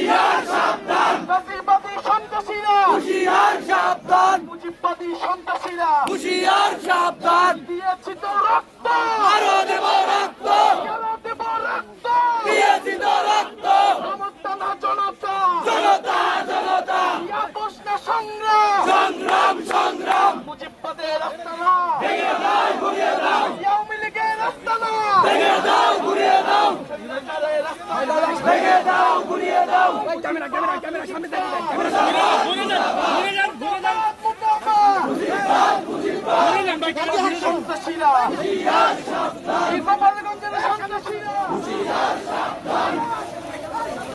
হুঁশিয়ার সাবধান, ফ্যাসিবাদী সন্ত্রাসীরা, হুঁশিয়ার সাবধান, মুজিববাদী সন্ত্রাসীরা, হুঁশিয়ার সাবধান, দিয়েছি তো রক্ত, আরো দেব রক্ত, কেন দেব রক্ত, দিয়েছি তো রক্ত, সমর্থনা জনতা, জনতা জনতা, আপোষ না সংগ্রাম, সংগ্রাম সংগ্রাম, মুজিববাদের আস্তানা, ভেঙে দাও ঘুরিয়ে দাও, আওয়ামী লীগের আস্তানা, ভেঙে দাও ঘুরিয়ে দাও, স্বৈরাচারের আস্তানা, ভেঙে দাও ঘুরিয়ে দাও, সন্ত্রাসীরা, এই গোপালগঞ্জের সন্ত্রাসীরা,